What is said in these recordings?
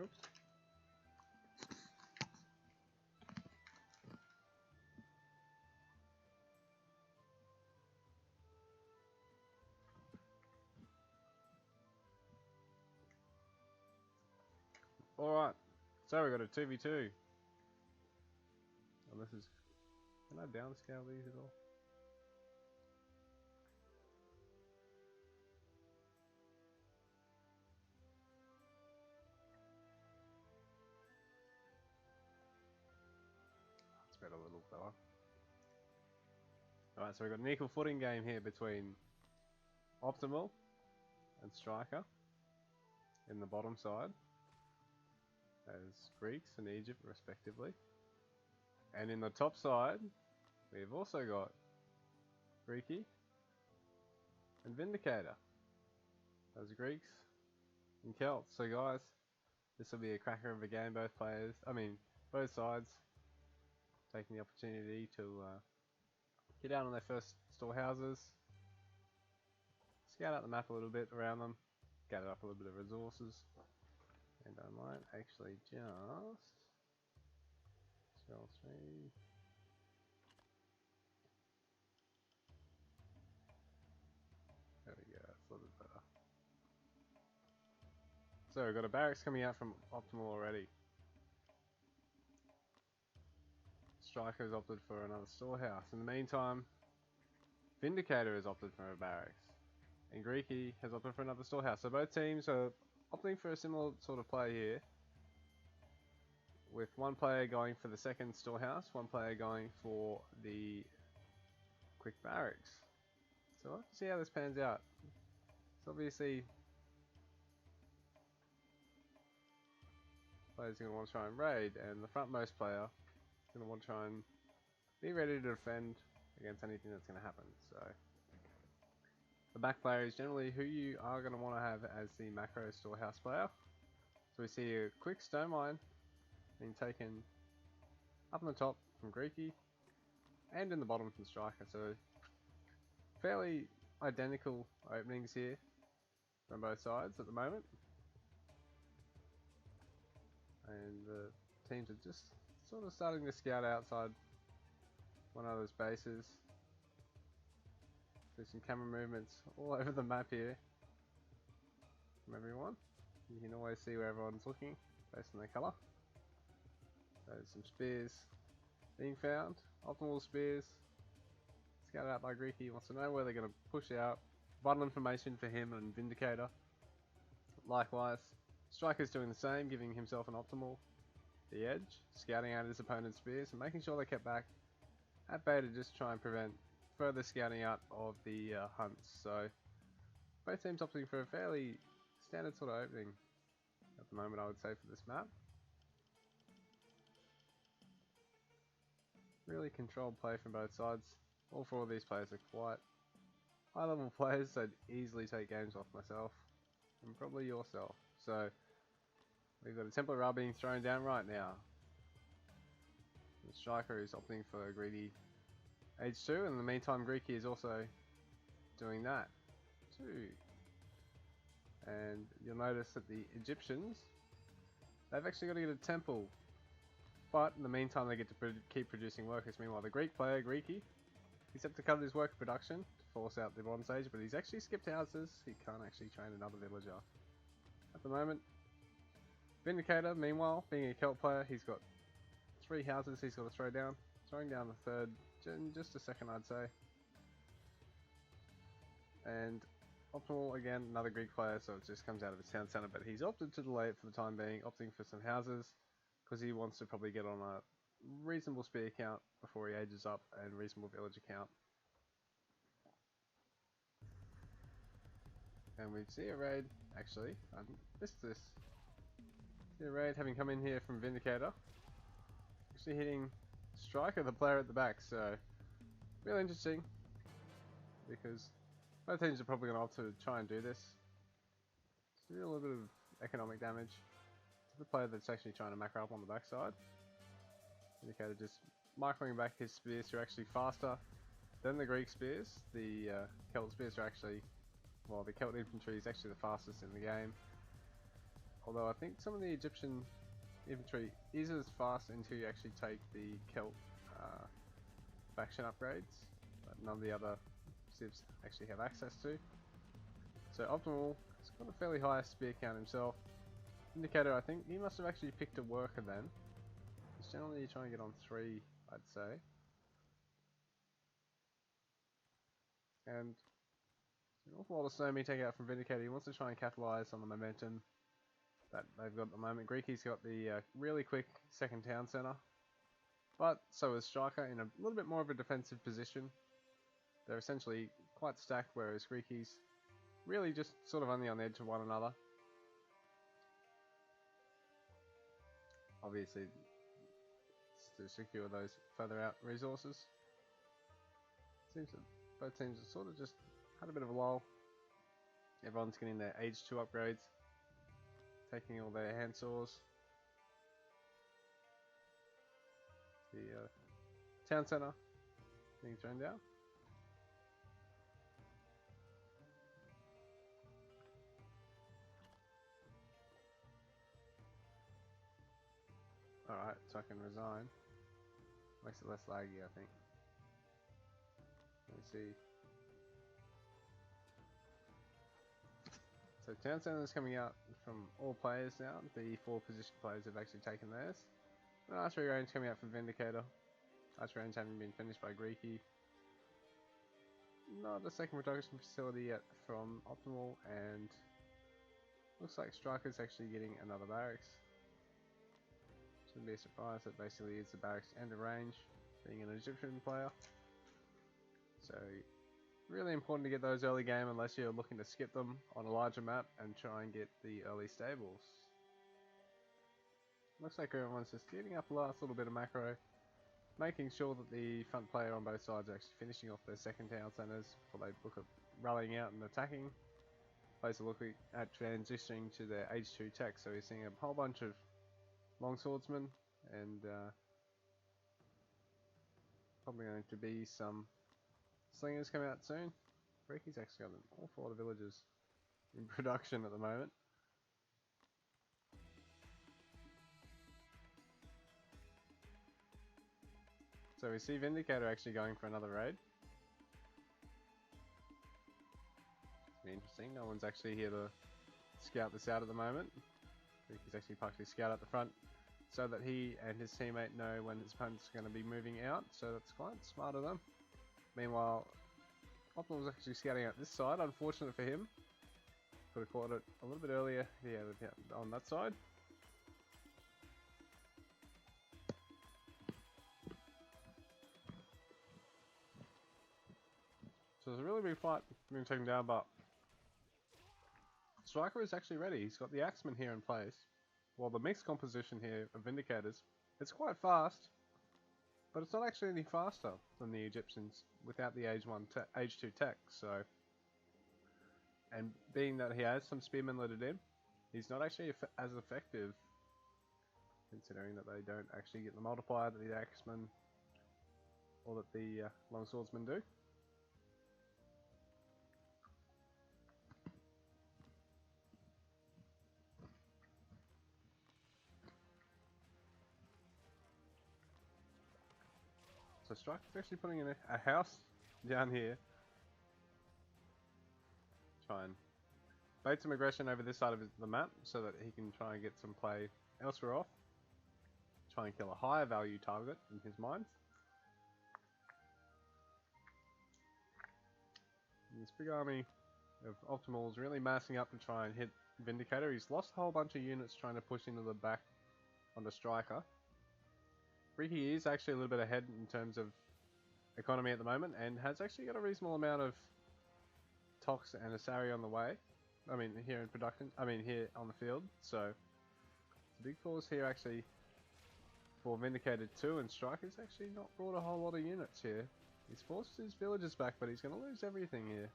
Oops. Alright, so we got a 2v2. And this is... Can I downscale these at all? That's better, a little fella. Alright, so we've got an equal footing game here between Optimal and Striker in the bottom side, as Greeks and Egypt respectively. And in the top side, we've also got Greeky and Vindicator as Greeks and Celts. So guys, this will be a cracker of a game. Both sides taking the opportunity to get out on their first storehouses, scout out the map a little bit around them, gather up a little bit of resources, and I might actually just scroll through. There we go, that's a little bit better. So we've got a barracks coming out from Optimal already. Striker has opted for another storehouse. In the meantime, Vindicator has opted for a barracks, and Greeky has opted for another storehouse. So both teams are opting for a similar sort of play here, with one player going for the second storehouse, one player going for the quick barracks. So we'll have to see how this pans out. So obviously, players are going to want to try and raid, and the frontmost player is going to want to try and be ready to defend against anything that's going to happen. So the back player is generally who you are going to want to have as the macro storehouse player. So we see a quick stone mine being taken up on the top from Greeky and in the bottom from Striker. So fairly identical openings here from both sides at the moment. And the teams are just sort of starting to scout outside one another's bases. There's some camera movements all over the map here from everyone. You can always see where everyone's looking based on their colour. So there's some spears being found. Optimal spears scouted out by Greeky. He wants to know where they're going to push out. Vital information for him and Vindicator. Likewise, Striker's doing the same, giving himself an Optimal the edge, scouting out his opponent's spears and making sure they're kept back at bay to just try and prevent further scouting out of the hunts. So both teams opting for a fairly standard sort of opening at the moment, I would say, for this map. Really controlled play from both sides. All four of these players are quite high level players, so I'd easily take games off myself and probably yourself. So we've got a Templar Ra being thrown down right now. The Striker is opting for a greedy H2, and in the meantime Greeky is also doing that too. And you'll notice that the Egyptians, they've actually got to get a temple, but in the meantime they get to keep producing workers. Meanwhile the Greek player, Greeky, he's had to cut his worker production to force out the Bronze Age, but he's actually skipped houses. He can't actually train another villager at the moment. Vindicator, meanwhile, being a Celt player, he's got 3 houses he's got to throw down. Throwing down the third in just a second, I'd say. And Optimal, again, another Greek player, so it just comes out of his town centre, but he's opted to delay it for the time being, opting for some houses, because he wants to probably get on a reasonable spear count before he ages up, and reasonable villager count. And we see a raid, actually, I missed this. See a raid having come in here from Vindicator. Actually hitting Striker, the player at the back, so really interesting, because both teams are probably going to opt to try and do this. Just do a little bit of economic damage to the player that's actually trying to macro up on the backside. Vindicator just microing back his spears, who are actually faster than the Greek spears. The Celt spears are actually, well, the Celt infantry is actually the fastest in the game. Although I think some of the Egyptian infantry is as fast until you actually take the Celt faction upgrades, but none of the other civs actually have access to. So Optimal has got a fairly high spear count himself. Vindicator, I think he must have actually picked a worker then. He's generally trying to get on 3, I'd say. And an awful lot of snow being taken out from Vindicator. He wants to try and capitalise on the momentum that they've got at the moment. Greeky's got the really quick second town centre. But so is Striker in a little bit more of a defensive position. They're essentially quite stacked, whereas Greeky's really just sort of only on the edge of one another. Obviously, to secure those further out resources. Seems that both teams have sort of just had a bit of a lull. Everyone's getting their Age 2 upgrades, taking all their hand saws. The town centre being thrown down. Alright, so I can resign. Makes it less laggy, I think. Let me see. So town centre is coming out from all players now. The 4 position players have actually taken theirs. And archery range coming out from Vindicator. Archery range having been finished by Greeky. Not a second production facility yet from Optimal, and looks like Striker's actually getting another barracks. Shouldn't be a surprise, that basically is the barracks and the range, being an Egyptian player. So really important to get those early game unless you're looking to skip them on a larger map and try and get the early stables. Looks like everyone's just getting up the last little bit of macro, making sure that the front player on both sides are actually finishing off their second town centres before they look at rallying out and attacking. Players are looking at transitioning to their H2 tech, so we're seeing a whole bunch of long swordsmen and probably going to be some slingers coming out soon. Greeky's actually got an awful lot of villagers in production at the moment. So we see Vindicator actually going for another raid. It's been interesting, no one's actually here to scout this out at the moment. He's actually parked his scout at the front so that he and his teammate know when his opponent's going to be moving out, so that's quite smart of them. Meanwhile, Optimal's actually scouting out this side, unfortunate for him. Could have caught it a little bit earlier on that side. So it's a really big fight being taken down, but Striker is actually ready. He's got the Axeman here in place. While the mixed composition here of Vindicators, it's quite fast, but it's not actually any faster than the Egyptians without the Age 2 tech. So, and being that he has some spearmen loaded in, he's not actually as effective, considering that they don't actually get the multiplier that the Axemen or that the long swordsmen do. So Striker's actually putting in a house down here. Try and bait some aggression over this side of the map so that he can try and get some play elsewhere off. Try and kill a higher value target in his mind. And this big army of Optimals really massing up to try and hit Vindicator. He's lost a whole bunch of units trying to push into the back on the Striker. Greeky is actually a little bit ahead in terms of economy at the moment and has actually got a reasonable amount of Tox and Asari on the way. I mean, here in production, here on the field. So, it's a big force here actually for Vindicator 2, and Striker's actually not brought a whole lot of units here. He's forced his villagers back, but he's going to lose everything here.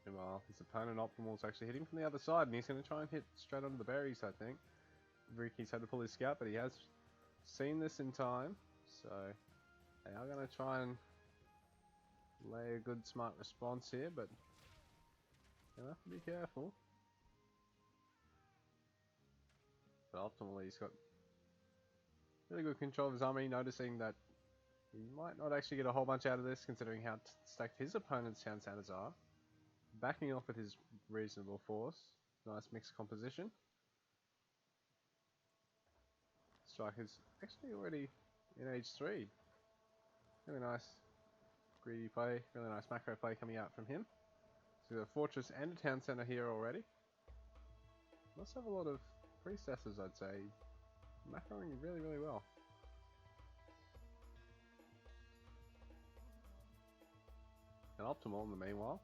Meanwhile, his opponent Optimal's actually hitting from the other side, and he's going to try and hit straight onto the berries, I think. Greeky's had to pull his scout, but he has seen this in time, so they are going to try and lay a good smart response here, but you'll have to be careful. But ultimately he's got really good control of his army, noticing that he might not actually get a whole bunch out of this considering how stacked his opponent's town centers are. Backing off with his reasonable force. Nice mixed composition. Striker's actually already in age 3. Really nice greedy play, really nice macro play coming out from him. So a fortress and a town center here already. Must have a lot of priestesses, I'd say. Macroing really, really well. And Optimal in the meanwhile.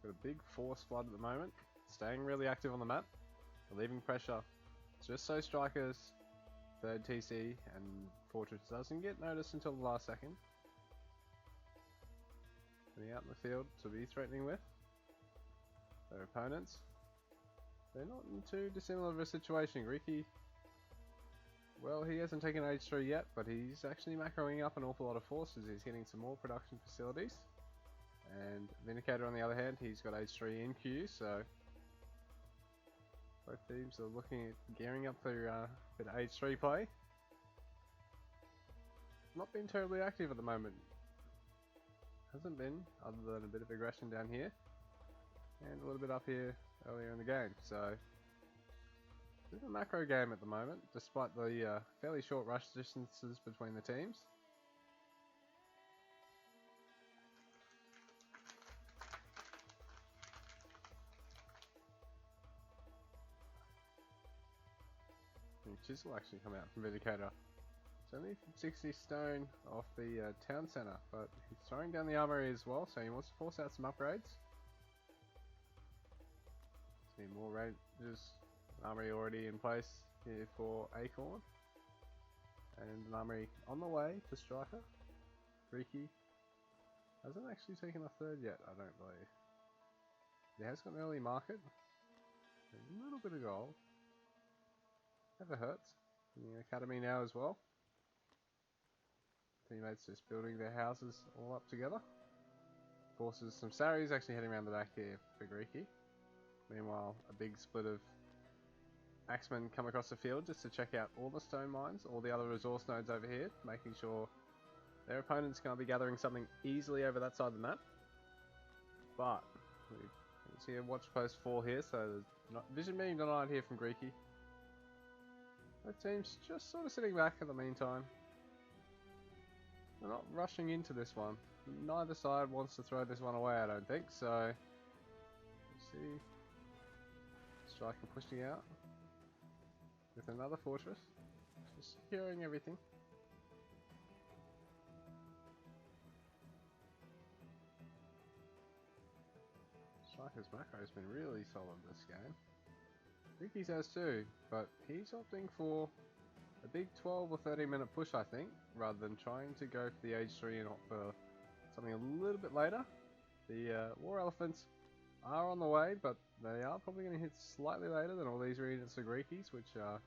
Got a big force flood at the moment. Staying really active on the map. Relieving pressure. Just so Striker's third TC and Fortress doesn't get noticed until the last second. And out in the field to be threatening with their opponents. They're not in too dissimilar of a situation. Greeky, well, he hasn't taken age 3 yet, but he's actually macroing up an awful lot of forces. He's getting some more production facilities. And Vindicator, on the other hand, he's got age 3 in queue, so both teams are looking at gearing up for a bit of age 3 play. Not been terribly active at the moment. Hasn't been, other than a bit of aggression down here. And a little bit up here earlier in the game, so a bit of a macro game at the moment, despite the fairly short rush distances between the teams. And Chisel actually come out from Vindicator. It's only 60 stone off the town centre, but he's throwing down the armory as well, so he wants to force out some upgrades. See more ranges, armory already in place here for Acorn. And an armory on the way to Striker. Greeky hasn't actually taken a third yet, I don't believe. He has got an early market. A little bit of gold. Never hurts. In the academy now as well. Teammates just building their houses all up together. Forces some Saris actually heading around the back here for Greeky. Meanwhile, a big split of axemen come across the field just to check out all the stone mines, all the other resource nodes over here, making sure their opponents can't be gathering something easily over that side of the map. But we can see a watch post fall here, so there's not vision being denied here from Greeky. Both teams just sort of sitting back in the meantime. They're not rushing into this one. Neither side wants to throw this one away, I don't think, so let's see. Striker pushing out with another fortress, just securing everything. Striker's macro has been really solid this game. Greeky's has too, but he's opting for a big 12 or 13 minute push, I think, rather than trying to go for the age 3 and opt for something a little bit later. The War Elephants are on the way, but they are probably going to hit slightly later than all these units of Greeky's, which are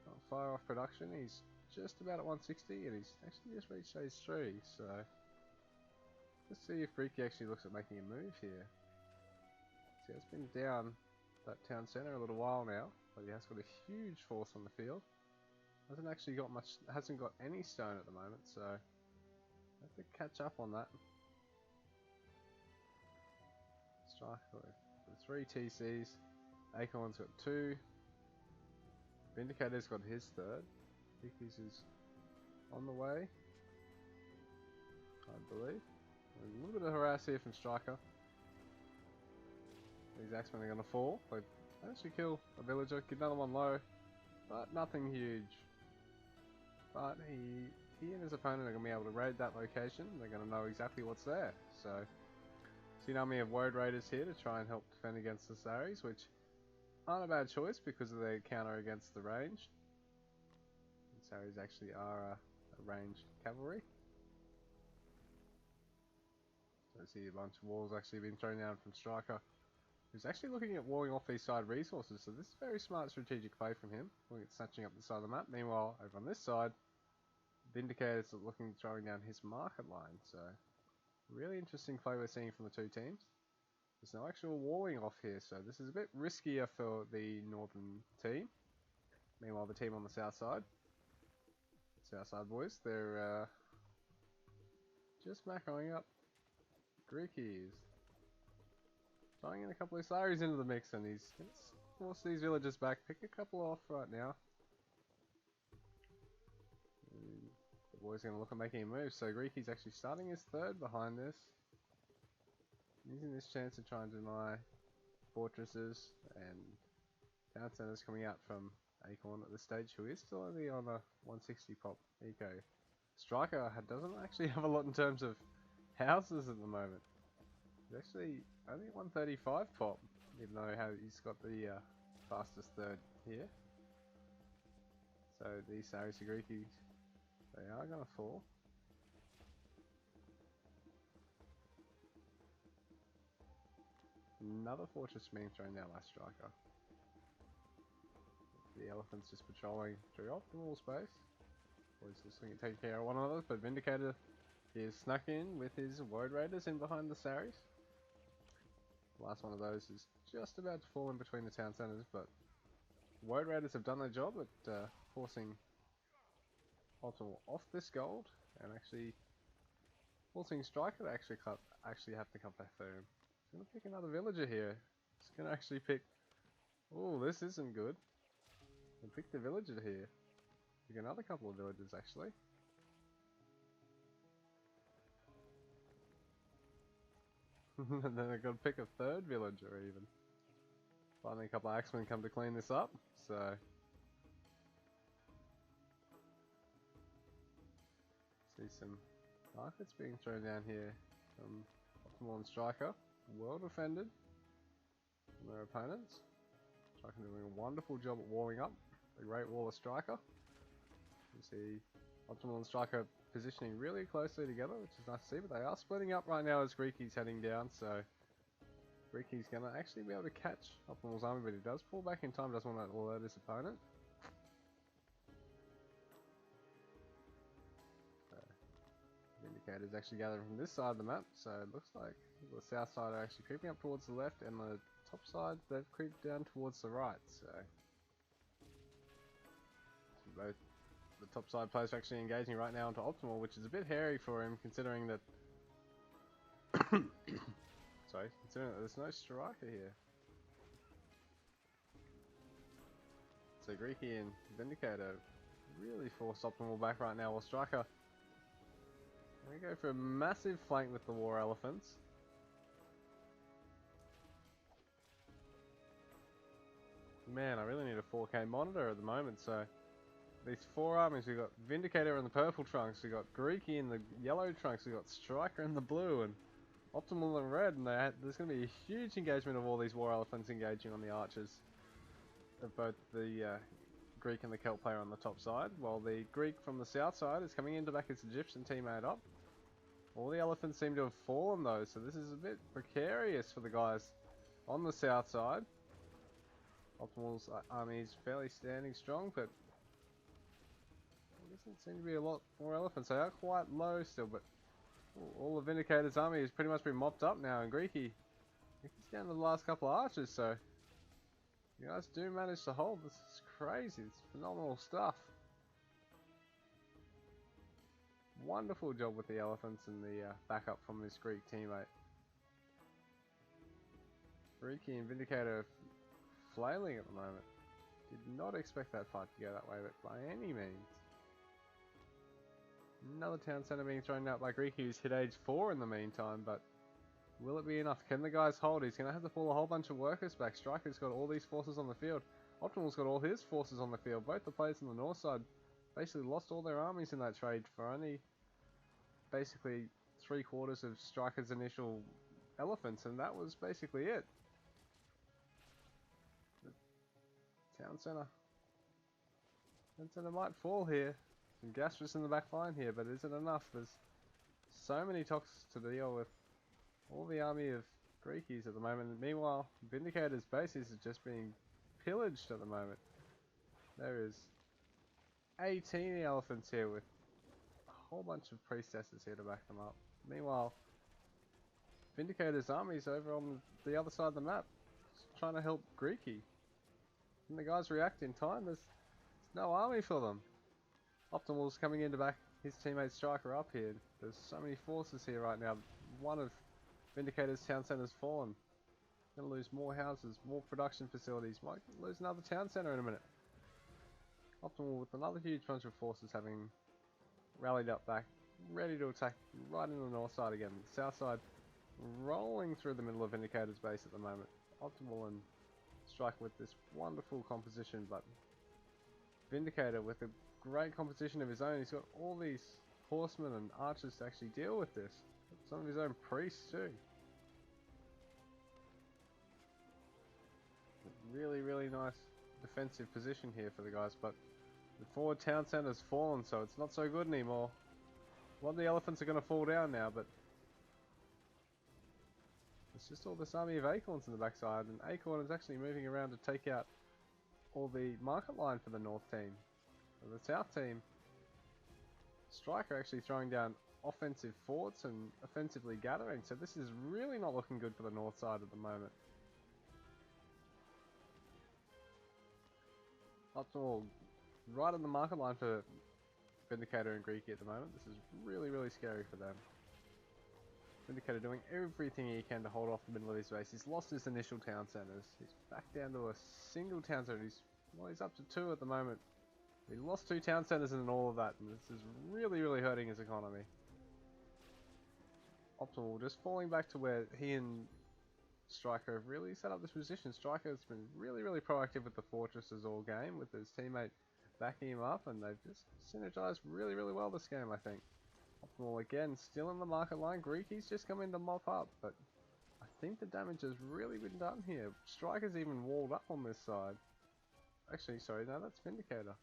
not far off production. He's just about at 160, and he's actually just reached age 3, so let's see if Greeky actually looks at making a move here. See, it's been down that town centre a little while now, but he has got a huge force on the field. Hasn't actually got much, hasn't got any stone at the moment, so I have to catch up on that. Striker with 3 TCs, Acorn's got 2, Vindicator's got his third, Greeky's is on the way, I believe. A little bit of harass here from Striker. These axemen are going to fall. They actually kill a villager, get another one low, but nothing huge. But he and his opponent are going to be able to raid that location. They're going to know exactly what's there. So, see an army of Woad Raiders here to try and help defend against the Saris, which aren't a bad choice because of their counter against the range. And Saris actually are a ranged cavalry. So see a bunch of walls actually being thrown down from Striker, who's actually looking at walling off these side resources, so this is a very smart strategic play from him, looking at snatching up the side of the map. Meanwhile, over on this side, Vindicator's looking at throwing down his market line, so really interesting play we're seeing from the two teams. There's no actual walling off here, so this is a bit riskier for the northern team. Meanwhile, the team on the south side boys, they're just macroing up. Greeky is throwing in a couple of Saris into the mix, and he's forced these villagers back. Pick a couple off right now. The boy's going to look at making a move, so Greeky's actually starting his third behind this. Using this chance to try and deny fortresses and town centers coming out from Acorn at this stage, who is still only on a 160 pop eco. Striker doesn't actually have a lot in terms of houses at the moment. He's actually only 135 pop, even though he's got the fastest third here. So these Saris Greeky, they are going to fall. Another fortress being thrown down by Striker. The elephants just patrolling through optimal space. Boys just looking to take care of one another, but Vindicator is snuck in with his Woad Raiders in behind the Saris. The last one of those is just about to fall in between the town centers, but Woad Raiders have done their job at forcing Optimal off this gold and actually forcing Striker to actually have to come back through. He's going to pick another villager here. He's going to actually pick... Oh, this isn't good. He'll pick the villager here. Pick another couple of villagers actually. And then I've got to pick a third villager even. Finally a couple of axemen come to clean this up, so... See some markets being thrown down here from Optimal and Striker. Well defended from their opponents. Striker doing a wonderful job at walling up. The Great Wall of Striker. You see Optimal and Striker positioning really closely together, which is nice to see, but they are splitting up right now as Greeky's heading down, so Greeky's going to actually be able to catch Optimal's army, but he does pull back in time, doesn't want to alert his opponent. Vindicator's actually gathering from this side of the map, so it looks like the south side are actually creeping up towards the left, and the top side, they've creeped down towards the right, so both the top side players are actually engaging right now into Optimal, which is a bit hairy for him, considering that considering that there's no Striker here. So Greeky and Vindicator really force Optimal back right now, while Striker we go for a massive flank with the War Elephants. Man, I really need a 4K monitor at the moment, so these four armies, we've got Vindicator in the purple trunks, we've got Greeky in the yellow trunks, we've got Striker in the blue, and Optimal in red, and there's going to be a huge engagement of all these War Elephants engaging on the archers of both the Greek and the Celt player on the top side, while the Greek from the south side is coming in to back his Egyptian teammate up. All the elephants seem to have fallen though, so this is a bit precarious for the guys on the south side. Optimal's army is fairly standing strong, but there doesn't seem to be a lot more elephants. They are quite low still, but all the Vindicator's army has pretty much been mopped up now, and Greeky, he's down to the last couple of archers, so you guys do manage to hold. This is crazy, it's phenomenal stuff. Wonderful job with the elephants and the backup from this Greek teammate. Greeky and Vindicator flailing at the moment. Did not expect that fight to go that way, but by any means. Another town centre being thrown out by Greeky, who's hit age 4 in the meantime, but will it be enough? Can the guys hold? He's going to have to pull a whole bunch of workers back. Striker's got all these forces on the field. Optimal's got all his forces on the field. Both the players on the north side basically lost all their armies in that trade for only basically 3/4 of Striker's initial elephants, and that was basically it. The town centre might fall here. Some Gastrus in the back line here, but is it enough? There's so many toxins to deal with. All the army of Greekies at the moment. Meanwhile, Vindicator's bases is just being pillaged at the moment. There is 18 elephants here with a whole bunch of priestesses here to back them up. Meanwhile, Vindicator's army's over on the other side of the map, just trying to help Greeky. Can the guys react in time? There's no army for them. Optimal's coming in to back his teammate Striker up here. There's so many forces here right now. One of Vindicator's town center's fallen. Gonna lose more houses, more production facilities. Might lose another town center in a minute. Optimal with another huge bunch of forces having rallied up back, ready to attack right in the north side again. The south side rolling through the middle of Vindicator's base at the moment. Optimal and Striker with this wonderful composition, but Vindicator with a great composition of his own. He's got all these horsemen and archers to actually deal with this. Some of his own priests too. Really, really nice defensive position here for the guys, but the forward town center's fallen, so it's not so good anymore. A lot of the elephants are going to fall down now, but it's just all this army of acorns in the backside, and Acorn is actually moving around to take out all the market line for the north team. And the south team, Striker actually throwing down offensive forts and offensively gathering, so this is really not looking good for the north side at the moment. Optimal right on the market line for Vindicator and Greeky at the moment. This is really, really scary for them. Vindicator doing everything he can to hold off the middle of his base. He's lost his initial town centers. He's back down to a single town center. He's up to 2 at the moment. He lost 2 town centers in all of that, and this is really, really hurting his economy. Optimal just falling back to where he and Striker have really set up this position. Striker has been really, really proactive with the fortresses all game, with his teammate backing him up, and they've just synergized really, really well this game, I think. Optimal again, still in the market line. Greeky's just come in to mop up, but I think the damage has really been done here. Striker's even walled up on this side. Actually, sorry, no, that's Vindicator.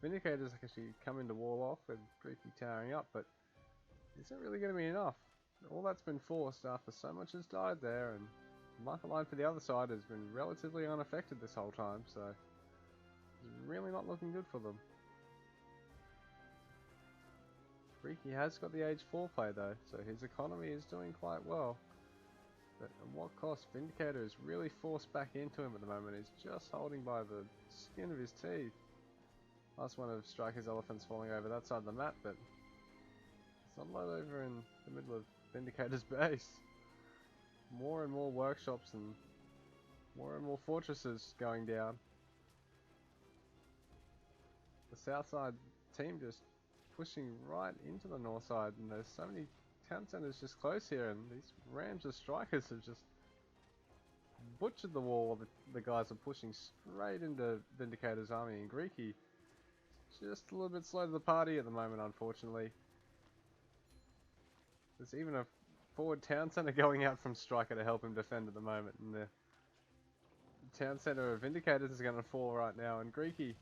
Vindicator's actually come in to wall off with Greeky towering up, but is it really going to be enough? All that's been forced after so much has died there, and the market line for the other side has been relatively unaffected this whole time, so it's really not looking good for them. Greeky has got the age 4 play though, so his economy is doing quite well. But at what cost? Vindicator is really forced back into him at the moment. He's just holding by the skin of his teeth. Last one of Striker's elephants falling over that side of the map, but it's not a lot over in the middle of Vindicator's base. More and more workshops and more fortresses going down. The south side team just pushing right into the north side, and there's so many town centers just close here, and these rams of Strikers have just butchered the wall. The guys are pushing straight into Vindicator's army, and Greeky just a little bit slow to the party at the moment, unfortunately. There's even a forward town center going out from Striker to help him defend at the moment, and the town center of Vindicators is going to fall right now, and Greeky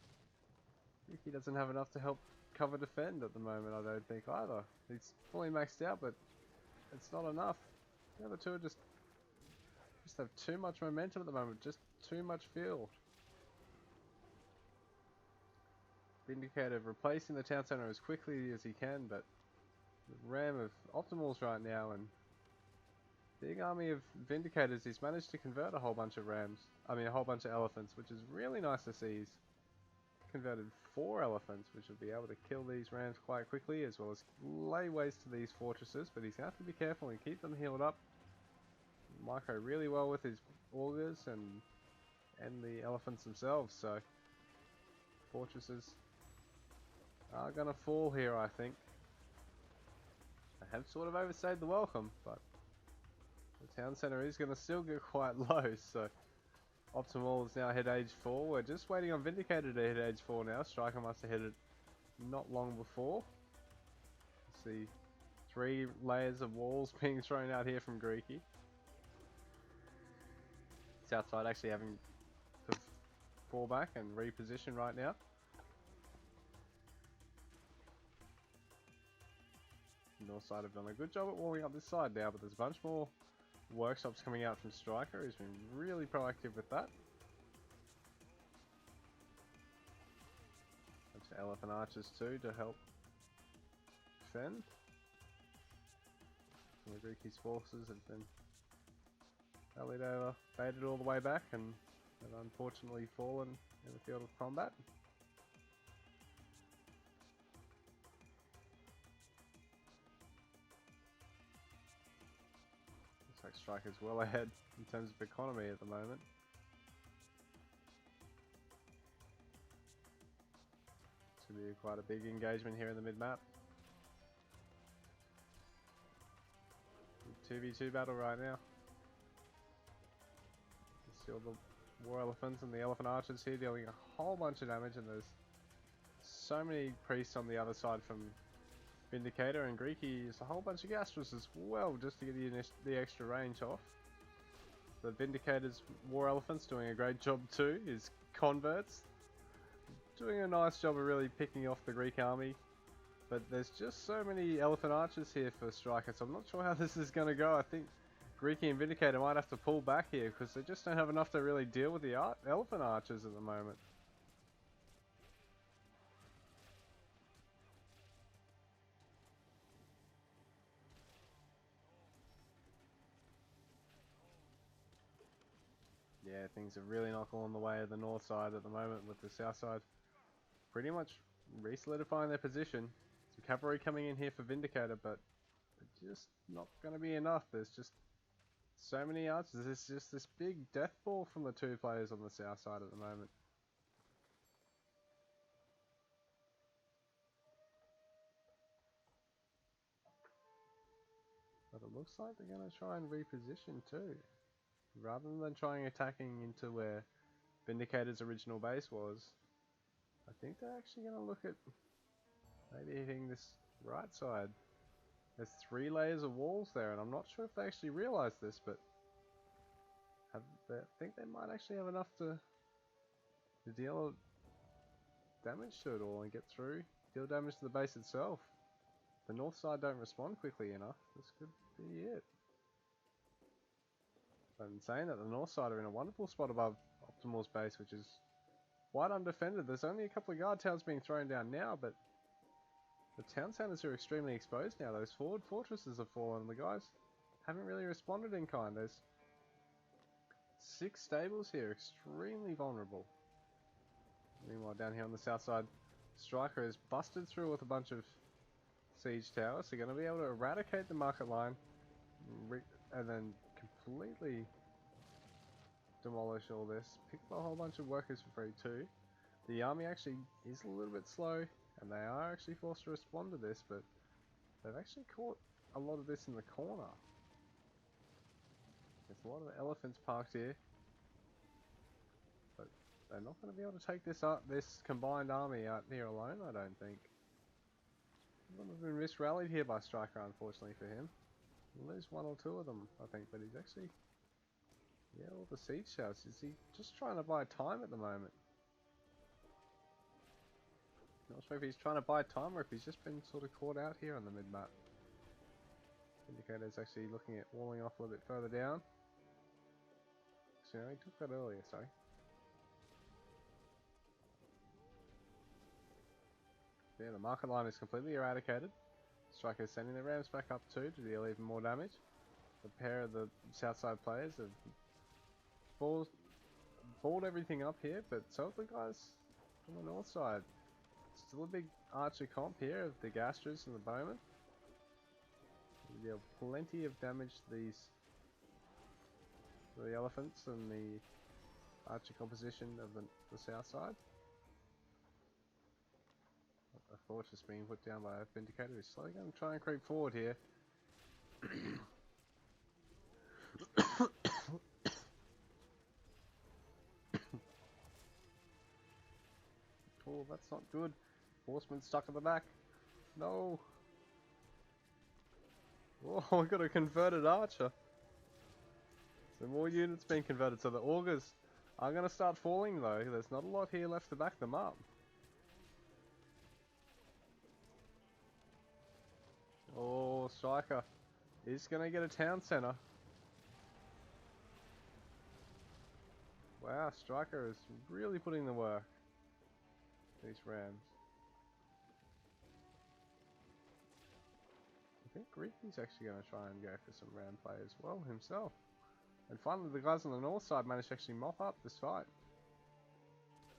doesn't have enough to help cover defend at the moment, I don't think either. He's fully maxed out, but it's not enough. The other two are just have too much momentum at the moment, just too much field. Vindicator replacing the town center as quickly as he can, but the ram of Optimals right now, and big army of Vindicators. He's managed to convert a whole bunch of a whole bunch of elephants, which is really nice to see. He's converted 4 elephants, which will be able to kill these rams quite quickly, as well as lay waste to these fortresses, but he's going to have to be careful and keep them healed up. Micro really well with his augers and the elephants themselves, so fortresses are going to fall here, I think. I have sort of overstayed the welcome, but the town center is going to still get quite low, so Optimal is now hit age 4. We're just waiting on Vindicator to hit age 4 now. Striker must have hit it not long before. See 3 layers of walls being thrown out here from Greeky. Southside actually having to fall back and reposition right now. North side have done a good job at walling up this side now, but there's a bunch more workshops coming out from Striker, who's been really proactive with that. Bunch of elephant archers too to help defend. Some of Greeky's forces have been rallied over, baited all the way back, and have unfortunately fallen in the field of combat. Looks like Striker's well ahead in terms of economy at the moment. It's going to be quite a big engagement here in the mid-map. 2v2 battle right now. You see all the war elephants and the elephant archers here dealing a whole bunch of damage, and there's so many priests on the other side from Vindicator, and Greeky used a whole bunch of gastras as well just to get the extra range off. The Vindicator's war elephants doing a great job too. His converts doing a nice job of really picking off the Greek army. But there's just so many elephant archers here for Striker, so I'm not sure how this is going to go. I think Greeky and Vindicator might have to pull back here because they just don't have enough to really deal with the elephant archers at the moment. Yeah, things are really not going the way of the north side at the moment, with the south side pretty much re-solidifying their position. Some cavalry coming in here for Vindicator, but just not going to be enough. There's just so many archers. There's just this big death ball from the two players on the south side at the moment. But it looks like they're going to try and reposition too. Rather than trying attacking into where Vindicator's original base was, I think they're actually going to look at maybe hitting this right side. There's 3 layers of walls there, and I'm not sure if they actually realise this, but I think they might actually have enough to deal damage to it all and get through, deal damage to the base itself. The north side don't respond quickly enough. This could be it. But in saying that, the north side are in a wonderful spot above Optimal's base, which is quite undefended. There's only a couple of guard towns being thrown down now, but the town centers are extremely exposed now. Those forward fortresses have fallen. The guys haven't really responded in kind. There's 6 stables here, extremely vulnerable. Meanwhile, down here on the south side, Striker is busted through with a bunch of siege towers. They're going to be able to eradicate the market line and then completely demolish all this. Pick up a whole bunch of workers for free too. The army actually is a little bit slow, and they are actually forced to respond to this, but they've actually caught a lot of this in the corner. There's a lot of elephants parked here, but they're not going to be able to take this combined army out here alone, I don't think. One have been misrallied here by Striker, unfortunately for him. He'll lose 1 or 2 of them, I think, but he's actually... Yeah, all the siege shouts. Is he just trying to buy time at the moment? Not sure if he's trying to buy time or if he's just been sort of caught out here on the mid-map. Indicator's actually looking at walling off a little bit further down. So, he took that earlier, sorry. Yeah, the market line is completely eradicated. Striker's sending the rams back up too to deal even more damage. A pair of the south side players have balled everything up here, but so have the guys on the north side. Still a big archer comp here of the gastras and the bowmen. We deal plenty of damage to the elephants and the archer composition of the south side. A fortress being put down by a Vindicator who's slowly going to try and creep forward here. Oh, that's not good. Horseman stuck at the back. No. Oh, we got a converted archer. Some more units being converted. So the augurs are going to start falling though. There's not a lot here left to back them up. Oh, Striker is going to get a town centre. Wow, Striker is really putting the work. These rams. I think Greeky's actually going to try and go for some ram play as well himself. And finally the guys on the north side managed to actually mop up this fight.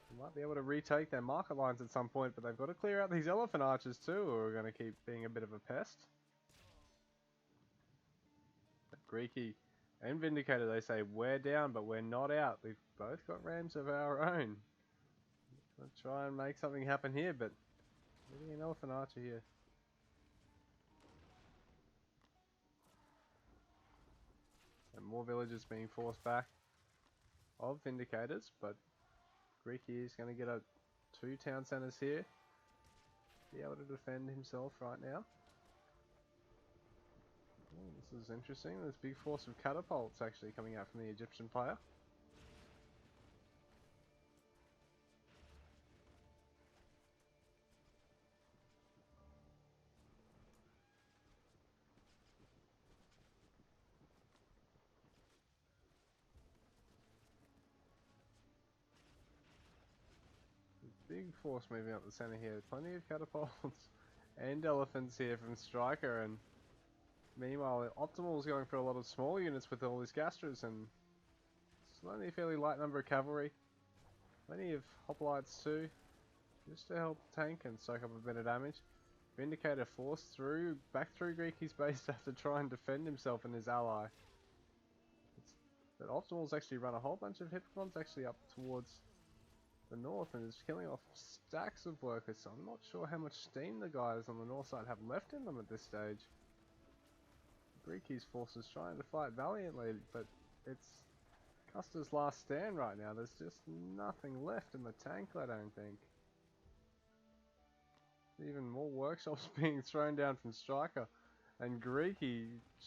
They might be able to retake their market lines at some point, but they've got to clear out these elephant archers too, or are going to keep being a bit of a pest. But Greeky and Vindicator, they say, we're down, but we're not out. We've both got rams of our own. We'll try and make something happen here, but maybe an elephant archer here. And more villagers being forced back of Vindicators, but Greeky is going to get a 2 town centers here. Be able to defend himself right now. Oh, this is interesting. There's a big force of catapults actually coming out from the Egyptian player. Big force moving up the center here. Plenty of catapults and elephants here from Striker, and meanwhile Optimal's going for a lot of small units with all his gastras, and it's only a fairly light number of cavalry. Plenty of hoplites too, just to help tank and soak up a bit of damage. Vindicator forced back through Greeky's base to have to try and defend himself and his ally. But Optimal's actually run a whole bunch of Hippocons actually up towards the north and is killing off stacks of workers, so I'm not sure how much steam the guys on the north side have left in them at this stage. Greeky's forces trying to fight valiantly, but it's Custer's last stand right now. There's just nothing left in the tank, I don't think. Even more workshops being thrown down from Striker. And Greeky,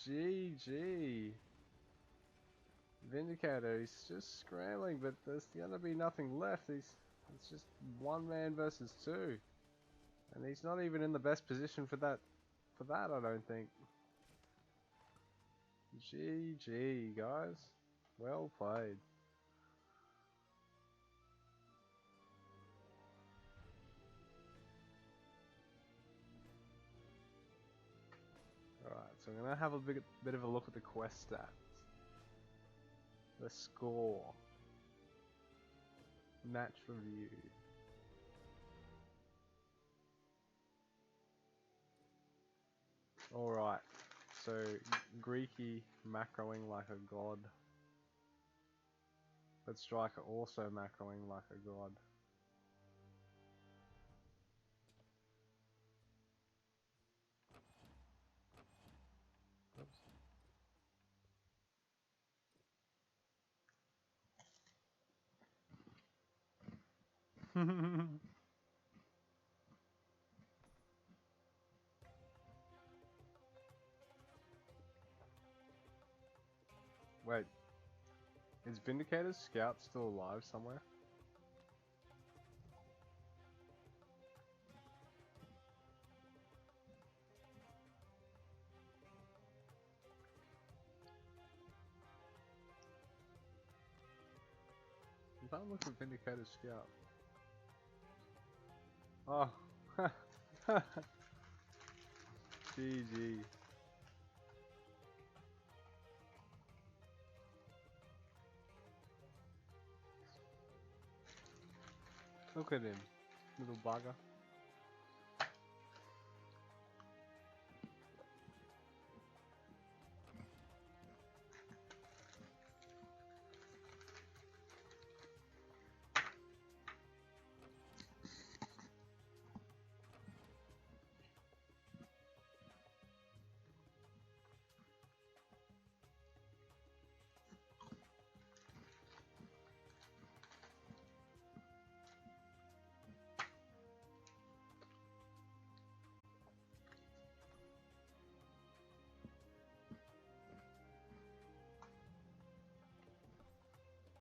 GG. Vindicator, he's just scrambling, but there's gonna be nothing left. It's just one man versus two, and he's not even in the best position for that. I don't think. GG, guys. Well played. Alright, so I'm gonna have a bit of a look at the quest stats. The score. Match review. Alright, so Greeky macroing like a god. But Striker also macroing like a god. Wait, is Vindicator's scout still alive somewhere? If I look at Vindicator's scout. Oh, GG. Look at him, little bugger.